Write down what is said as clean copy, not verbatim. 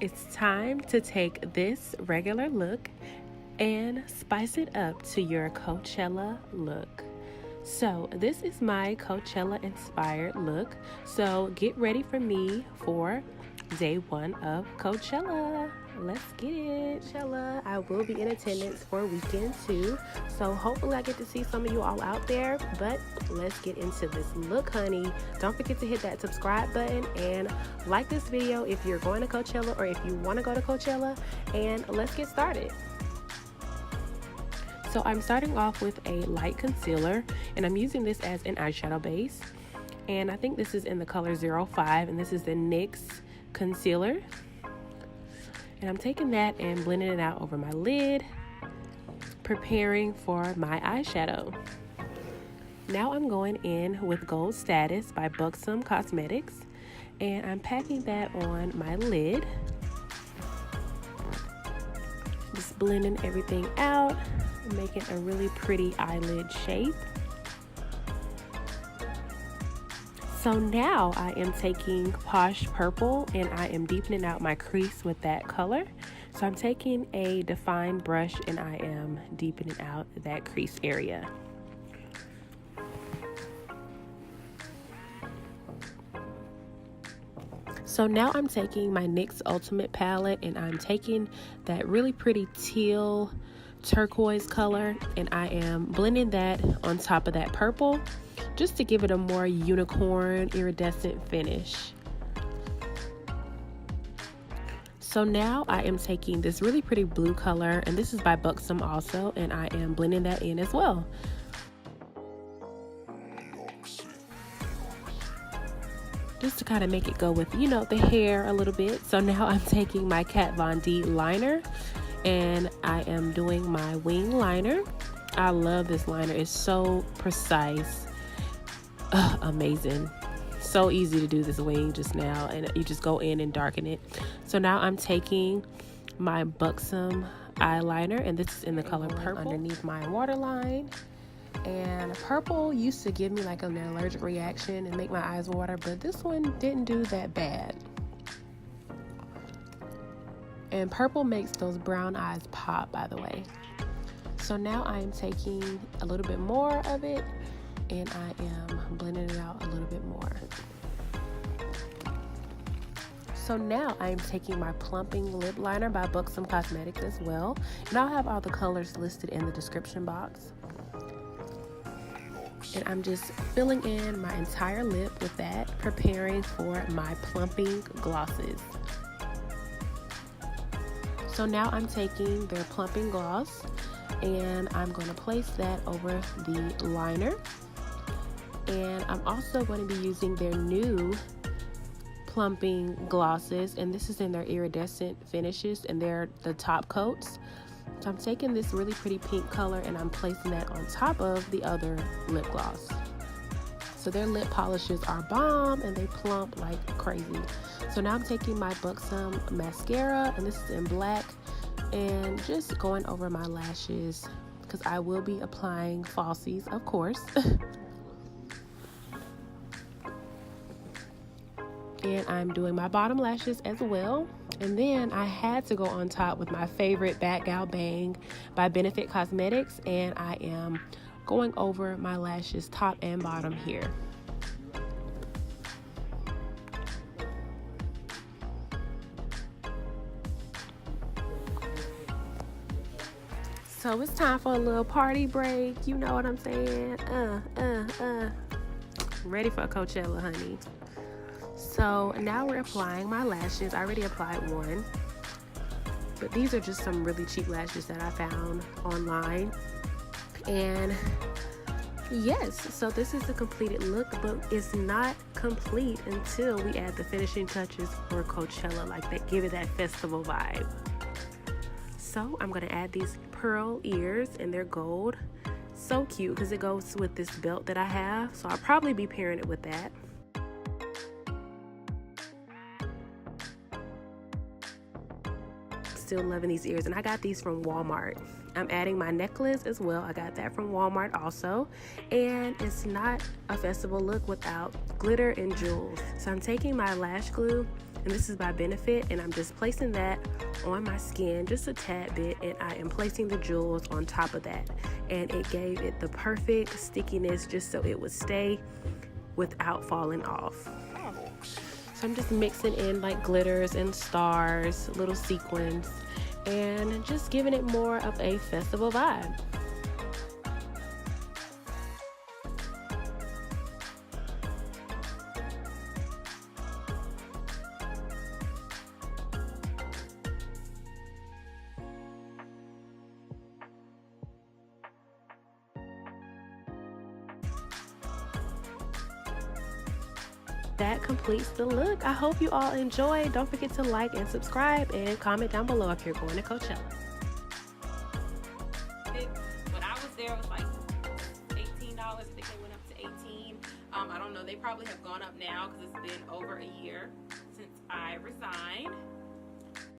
It's time to take this regular look and spice it up to your Coachella look. So this is my Coachella inspired look. So get ready for me for day one of Coachella. Let's get it. Coachella, I will be in attendance for weekend 2. So hopefully I get to see some of you all out there. But let's get into this look, honey. Don't forget to hit that subscribe button and like this video if you're going to Coachella or if you want to go to Coachella. And let's get started. So I'm starting off with a light concealer, and I'm using this as an eyeshadow base. And I think this is in the color 05, and this is the NYX concealer. And I'm taking that and blending it out over my lid, preparing for my eyeshadow. Now I'm going in with Gold Status by Buxom Cosmetics, and I'm packing that on my lid. Just blending everything out, making a really pretty eyelid shape. So now I am taking Posh Purple and I am deepening out my crease with that color. So I'm taking a defined brush and I am deepening out that crease area. So now I'm taking my NYX Ultimate palette and I'm taking that really pretty teal turquoise color and I am blending that on top of that purple just to give it a more unicorn iridescent finish. So now I am taking this really pretty blue color, and this is by Buxom also, and I am blending that in as well. Just to kind of make it go with, you know, the hair a little bit. So now I'm taking my Kat Von D liner and I am doing my wing liner. I love this liner. It's so precise. Amazing. So easy to do this wing just now, and you just go in and darken it. So now I'm taking my Buxom eyeliner, and this is in the color purple underneath my waterline. And purple used to give me like an allergic reaction and make my eyes water, but this one didn't do that bad. And purple makes those brown eyes pop, by the way. So now I am taking a little bit more of it and I am blending it out a little bit more. So now I am taking my plumping lip liner by Buxom Cosmetics as well. And I'll have all the colors listed in the description box. And I'm just filling in my entire lip with that, preparing for my plumping glosses. So now I'm taking their plumping gloss and I'm going to place that over the liner. And I'm also going to be using their new plumping glosses, and this is in their iridescent finishes and they're the top coats. So I'm taking this really pretty pink color and I'm placing that on top of the other lip gloss. So their lip polishes are bomb and they plump like crazy. So now I'm taking my Buxom mascara, and this is in black, and just going over my lashes because I will be applying falsies, of course. And I'm doing my bottom lashes as well. And then I had to go on top with my favorite Bat Gal Bang by Benefit Cosmetics, and I am going over my lashes top and bottom here. So it's time for a little party break. You know what I'm saying? Ready for a Coachella, honey. So now we're applying my lashes. I already applied one, but these are just some really cheap lashes that I found online. And yes, so this is the completed look, but it's not complete until we add the finishing touches for Coachella, like that, give it that festival vibe. So I'm gonna add these pearl ears, and they're gold. So cute because it goes with this belt that I have, so I'll probably be pairing it with that. Still loving these ears, and I got these from Walmart. I'm adding my necklace as well. I got that from Walmart also, and it's not a festival look without glitter and jewels. So I'm taking my lash glue and this is by Benefit, and I'm just placing that on my skin just a tad bit, and I am placing the jewels on top of that, and it gave it the perfect stickiness just so it would stay without falling off. So I'm just mixing in like glitters and stars, little sequins, and just giving it more of a festival vibe. That completes the look. I hope you all enjoyed. Don't forget to like and subscribe and comment down below if you're going to Coachella. When I was there, it was like $18. I think they went up to $18. I don't know. They probably have gone up now because it's been over a year since I resigned.